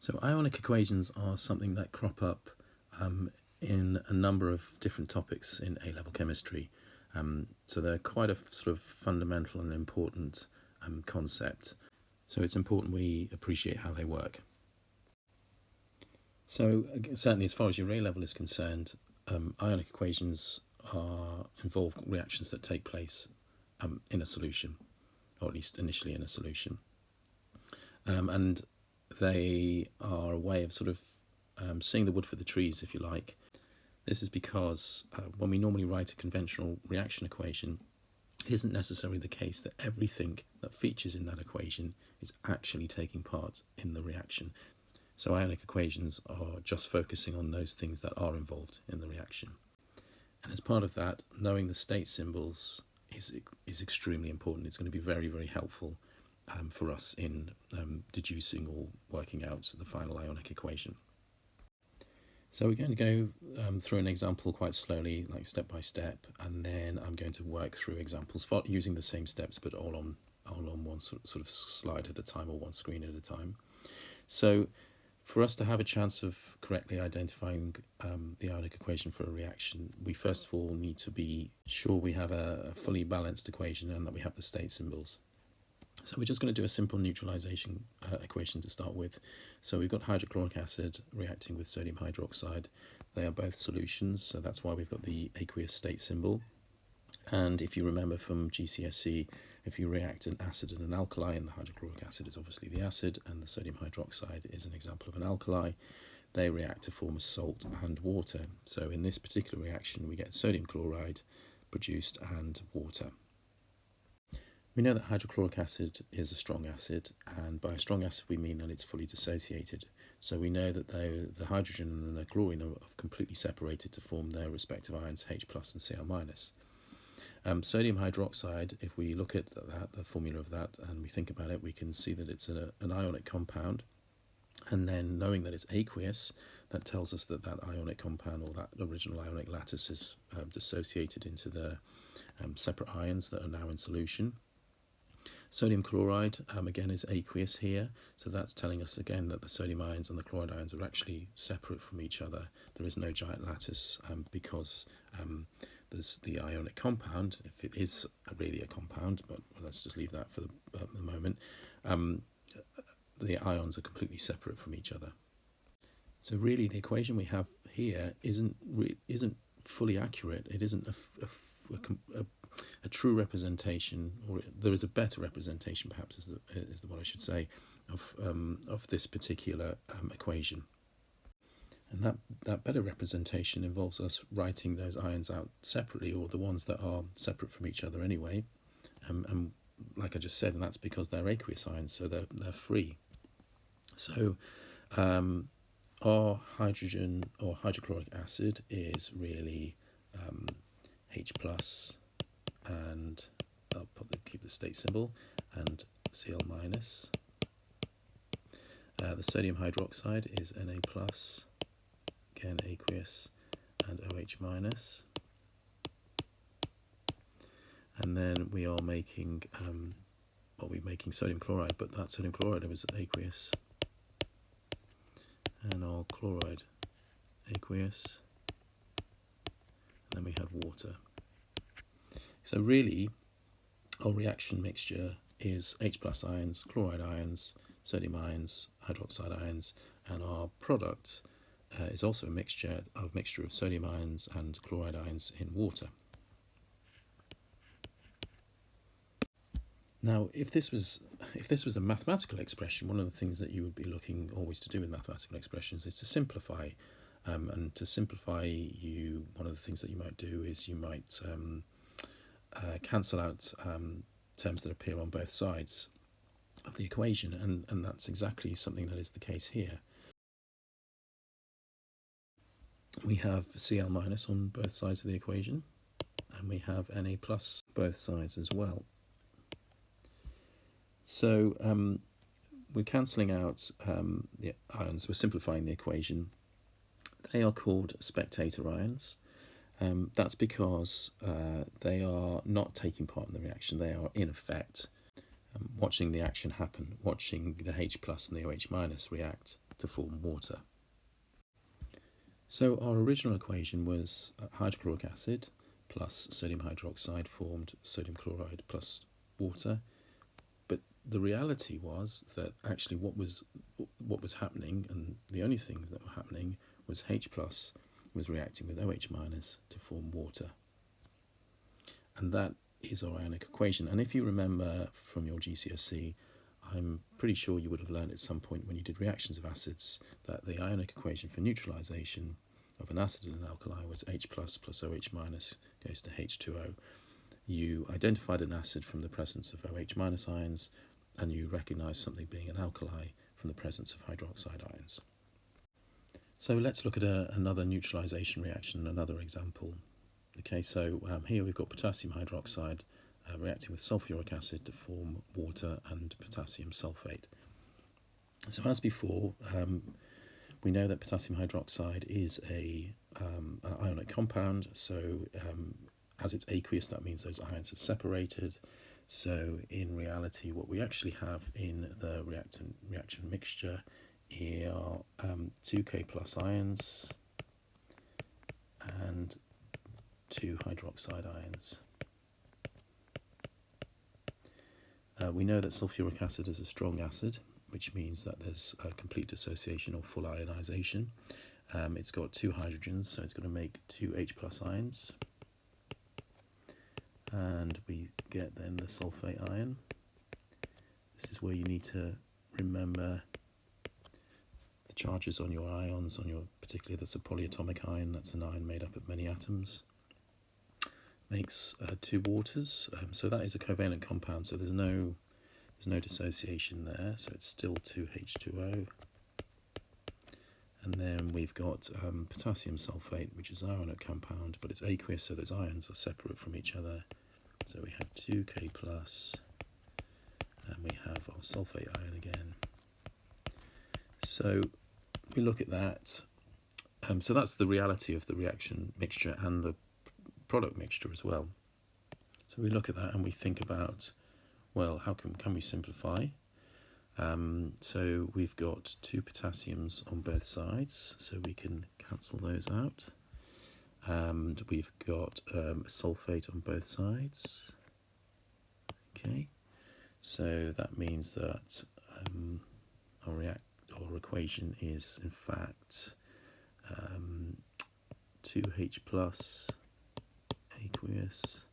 So ionic equations are something that crop up in a number of different topics in A-level chemistry. So they're quite a sort of fundamental and important concept. So it's important we appreciate how they work. So certainly as far as your A-level is concerned, ionic equations involve reactions that take place in a solution, or at least initially in a solution. And they are a way of sort of seeing the wood for the trees, if you like. This is because when we normally write a conventional reaction equation, it isn't necessarily the case that everything that features in that equation is actually taking part in the reaction. So ionic equations are just focusing on those things that are involved in the reaction. And as part of that, knowing the state symbols is extremely important. It's going to be very, very helpful for us in deducing or working out the final ionic equation. So we're going to go through an example quite slowly, like step by step, and then I'm going to work through examples using the same steps, but all on one sort of slide at a time, or one screen at a time. So for us to have a chance of correctly identifying the ionic equation for a reaction, we first of all need to be sure we have a fully balanced equation and that we have the state symbols. So we're just going to do a simple neutralization equation to start with. So we've got hydrochloric acid reacting with sodium hydroxide. They are both solutions, so that's why we've got the aqueous state symbol. And if you remember from GCSE, if you react an acid and an alkali, and the hydrochloric acid is obviously the acid, and the sodium hydroxide is an example of an alkali, they react to form a salt and water. So in this particular reaction, we get sodium chloride produced and water. We know that hydrochloric acid is a strong acid, and by a strong acid we mean that it's fully dissociated. So we know that the hydrogen and the chlorine are completely separated to form their respective ions H plus and Cl minus. Sodium hydroxide, if we look at that, the formula of that, and we think about it, we can see that it's an ionic compound. And then knowing that it's aqueous, that tells us that that ionic compound, or that original ionic lattice, is dissociated into the separate ions that are now in solution. Sodium chloride, again, is aqueous here, so that's telling us again that the sodium ions and the chloride ions are actually separate from each other. There is no giant lattice because there's the ionic compound, if it is really a compound, but let's just leave that for the moment. The ions are completely separate from each other. So really the equation we have here isn't fully accurate. It isn't a true representation, or there is a better representation, perhaps is what I should say, of this particular equation. And that better representation involves us writing those ions out separately, or the ones that are separate from each other anyway. And like I just said, and that's because they're aqueous ions, so they're free. So our hydrogen or hydrochloric acid is really H plus, and I'll keep the state symbol, and Cl minus. The sodium hydroxide is Na plus, again aqueous, and OH minus. And then we are making we're making sodium chloride, but that sodium chloride was aqueous, and our chloride aqueous, and then we have water. So really our reaction mixture is H plus ions, chloride ions, sodium ions, hydroxide ions, and our product is also a mixture of sodium ions and chloride ions in water. Now, if this was a mathematical expression, one of the things that you would be looking always to do with mathematical expressions is to simplify. And to simplify, one of the things that you might do is you might cancel out terms that appear on both sides of the equation, and that's exactly something that is the case here. We have Cl minus on both sides of the equation, and we have Na plus both sides as well. So we're cancelling out the ions, we're simplifying the equation. They are called spectator ions. That's because they are not taking part in the reaction. They are in effect watching the action happen, watching the H plus and the OH minus react to form water. So our original equation was hydrochloric acid plus sodium hydroxide formed sodium chloride plus water. But the reality was that actually what was happening, and the only things that were happening, was H plus was reacting with OH minus to form water. And that is our ionic equation. And if you remember from your GCSE, I'm pretty sure you would have learned at some point when you did reactions of acids that the ionic equation for neutralization of an acid and an alkali was H plus OH minus goes to H2O. You identified an acid from the presence of OH minus ions, and you recognized something being an alkali from the presence of hydroxide ions. So let's look at another neutralization reaction, another example. Okay, so here we've got potassium hydroxide reacting with sulfuric acid to form water and potassium sulfate. So as before, we know that potassium hydroxide is an ionic compound, so as it's aqueous, that means those ions have separated. So in reality, what we actually have in the reaction mixture are 2K plus ions and 2 hydroxide ions. We know that sulfuric acid is a strong acid, which means that there's a complete dissociation or full ionization. It's got 2 hydrogens, so it's going to make 2 H plus ions. And we get then the sulfate ion. This is where you need to remember the charges on your ions, particularly that's a polyatomic ion, that's an ion made up of many atoms. Makes 2 waters, so that is a covalent compound, so there's no dissociation there, so it's still 2H2O. And then we've got potassium sulfate, which is an ionic compound, but it's aqueous, so those ions are separate from each other. So we have 2K plus, and we have our sulfate ion again. So we look at that. So that's the reality of the reaction mixture and the product mixture as well. So we look at that and we think about, well, how can we simplify? So we've got 2 potassiums on both sides, so we can cancel those out. And we've got sulfate on both sides. Okay, so that means that our equation is in fact 2H plus aqueous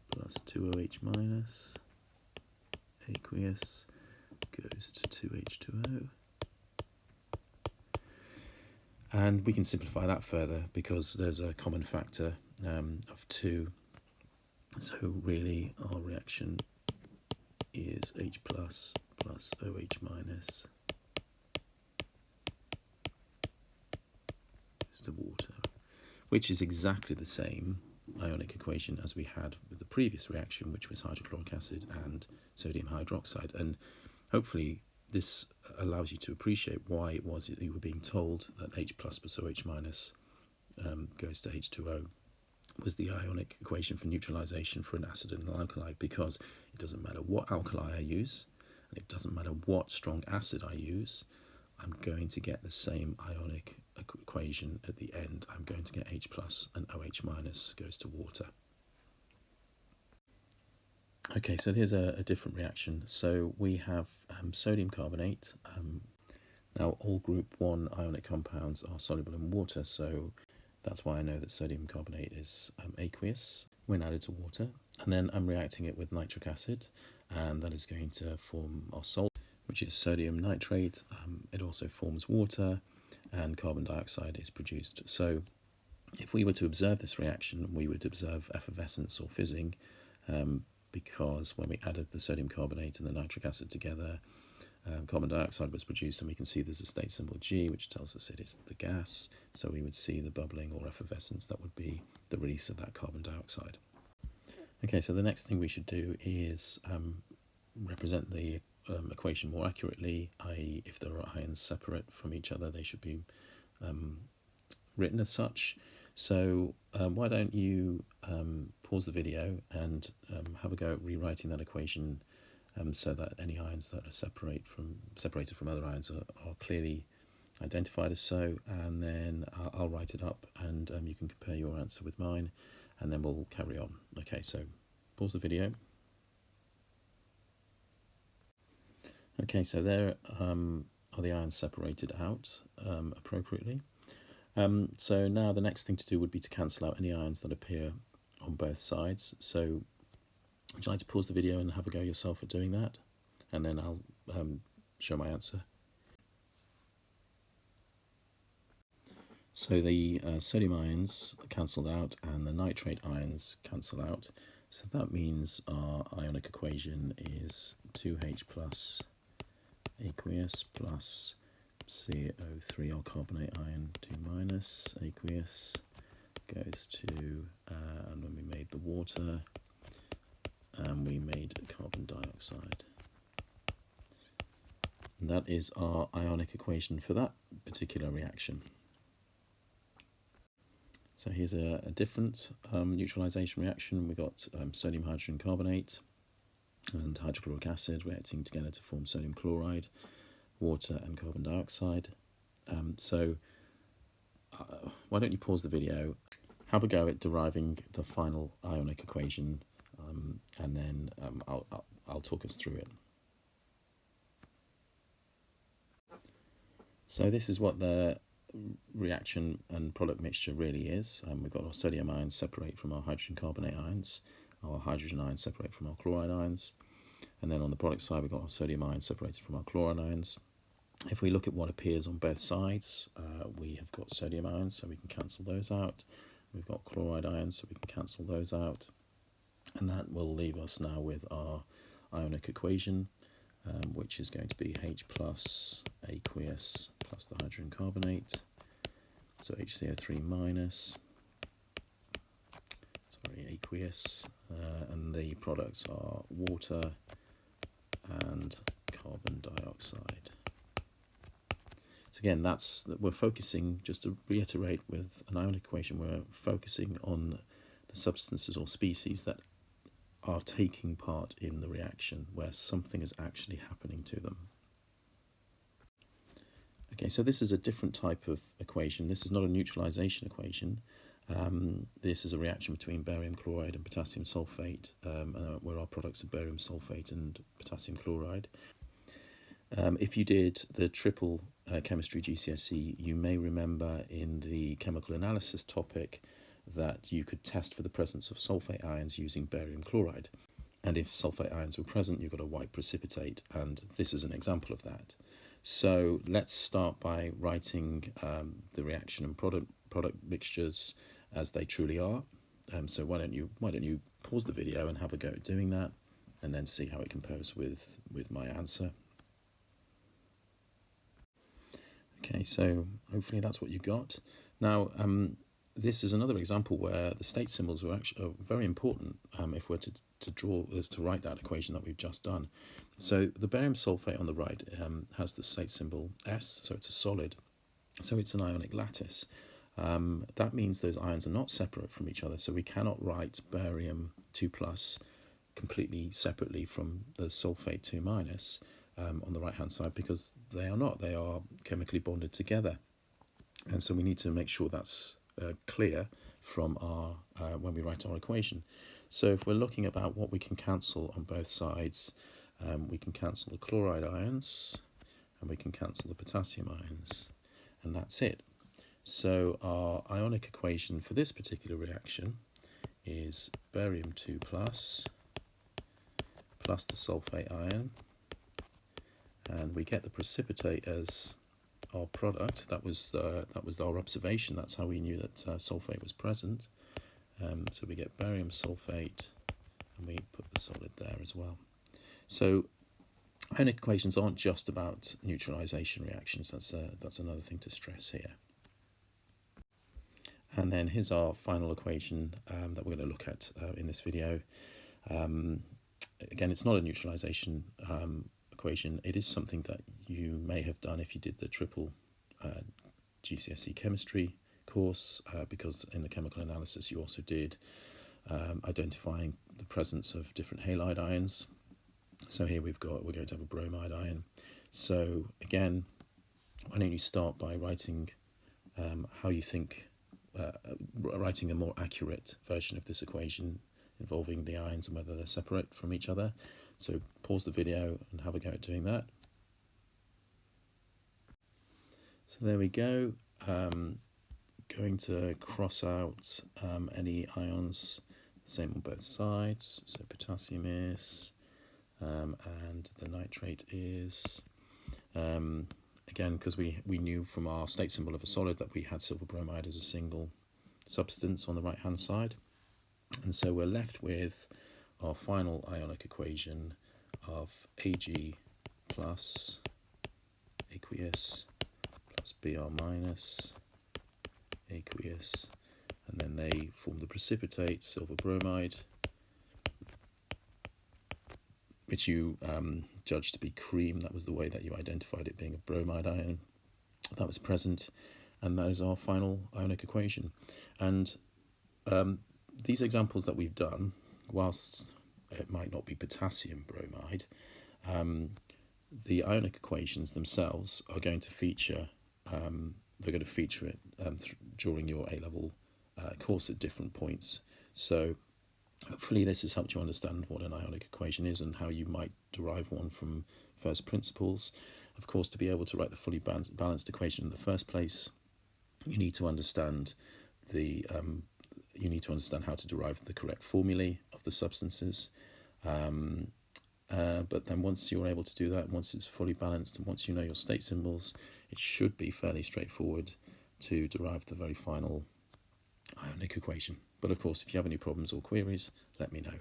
plus 2OH minus aqueous goes to 2H2O. And we can simplify that further because there's a common factor of 2. So really our reaction is H plus OH minus is the water, which is exactly the same ionic equation as we had with the previous reaction, which was hydrochloric acid and sodium hydroxide. And hopefully this allows you to appreciate why it was that you were being told that H plus OH minus goes to H2O was the ionic equation for neutralization for an acid and an alkali, because it doesn't matter what alkali I use, and it doesn't matter what strong acid I use, I'm going to get the same ionic equation at the end. I'm going to get H plus and OH minus goes to water. Okay, so here's a different reaction. So we have sodium carbonate. Now all group 1 ionic compounds are soluble in water, so that's why I know that sodium carbonate is aqueous when added to water. And then I'm reacting it with nitric acid, and that is going to form our salt, which is sodium nitrate. It also forms water, and carbon dioxide is produced. So if we were to observe this reaction, we would observe effervescence or fizzing, because when we added the sodium carbonate and the nitric acid together, carbon dioxide was produced, and we can see there's a state symbol G, which tells us it is the gas. So we would see the bubbling or effervescence. That would be the release of that carbon dioxide. Okay, so the next thing we should do is represent the equation more accurately, i.e. if there are ions separate from each other, they should be written as such. So why don't you pause the video and have a go at rewriting that equation so that any ions that are separated from other ions are clearly identified as so, and then I'll write it up, and you can compare your answer with mine, and then we'll carry on. Okay, so pause the video. Okay, so there are the ions separated out appropriately. So now the next thing to do would be to cancel out any ions that appear on both sides. So would you like to pause the video and have a go yourself at doing that? And then I'll show my answer. So the sodium ions cancelled out and the nitrate ions cancel out. So that means our ionic equation is 2H plus aqueous plus CO3, our carbonate ion, 2 minus aqueous, goes to, and when we made the water, and we made carbon dioxide. And that is our ionic equation for that particular reaction. So here's a different neutralization reaction. We've got sodium hydrogen carbonate and hydrochloric acid reacting together to form sodium chloride, water and carbon dioxide. Why don't you pause the video, have a go at deriving the final ionic equation, and then I'll talk us through it. So this is what the reaction and product mixture really is. We've got our sodium ions separate from our hydrogen carbonate ions, our hydrogen ions separate from our chloride ions, and then on the product side we've got our sodium ions separated from our chloride ions. If we look at what appears on both sides, we have got sodium ions, so we can cancel those out. We've got chloride ions, so we can cancel those out. And that will leave us now with our ionic equation, which is going to be H plus aqueous plus the hydrogen carbonate, so HCO3 minus, aqueous, and the products are water and carbon dioxide. So again, we're focusing, just to reiterate, with an ionic equation, we're focusing on the substances or species that are taking part in the reaction, where something is actually happening to them. Okay, so this is a different type of equation. This is not a neutralization equation. This is a reaction between barium chloride and potassium sulfate, where our products are barium sulfate and potassium chloride. If you did the triple chemistry GCSE, you may remember in the chemical analysis topic that you could test for the presence of sulfate ions using barium chloride. And if sulfate ions were present, you got a white precipitate, and this is an example of that. So let's start by writing the reaction and product mixtures as they truly are. So why don't you pause the video and have a go at doing that, and then see how it compares with my answer. Okay, so hopefully that's what you got. Now, this is another example where the state symbols are actually very important if we're to write that equation that we've just done. So the barium sulfate on the right has the state symbol S, so it's a solid, so it's an ionic lattice. That means those ions are not separate from each other, so we cannot write barium 2 plus completely separately from the sulfate 2 minus on the right hand side, because they are not. They are chemically bonded together, and so we need to make sure that's clear from our when we write our equation. So if we're looking about what we can cancel on both sides, we can cancel the chloride ions and we can cancel the potassium ions, and that's it. So our ionic equation for this particular reaction is barium 2 plus the sulfate ion, and we get the precipitate as our product. That was our observation. That's how we knew that sulfate was present. So we get barium sulfate, and we put the solid there as well. So ionic equations aren't just about neutralization reactions. That's another thing to stress here. And then here's our final equation that we're going to look at in this video. Again, it's not a neutralization equation. It is something that you may have done if you did the triple GCSE chemistry course, because in the chemical analysis you also did identifying the presence of different halide ions. So here we're going to have a bromide ion. So again, why don't you start by writing how you think, writing a more accurate version of this equation involving the ions and whether they're separate from each other. So pause the video and have a go at doing that. So there we go. Going to cross out any ions, same on both sides. So potassium is, and the nitrate is. Again, because we knew from our state symbol of a solid that we had silver bromide as a single substance on the right hand side. And so we're left with our final ionic equation of Ag plus aqueous plus Br minus aqueous, and then they form the precipitate silver bromide, which you judged to be cream. That was the way that you identified it being a bromide ion that was present, and that is our final ionic equation. And these examples that we've done, whilst it might not be potassium bromide, the ionic equations themselves are going to feature, they're going to feature it during your A-level course at different points. So hopefully this has helped you understand what an ionic equation is and how you might derive one from first principles. Of course, to be able to write the fully balanced equation in the first place, you need to understand how to derive the correct formulae of the substances. But then once you're able to do that, once it's fully balanced, and once you know your state symbols, it should be fairly straightforward to derive the very final ionic equation. But of course, if you have any problems or queries, let me know.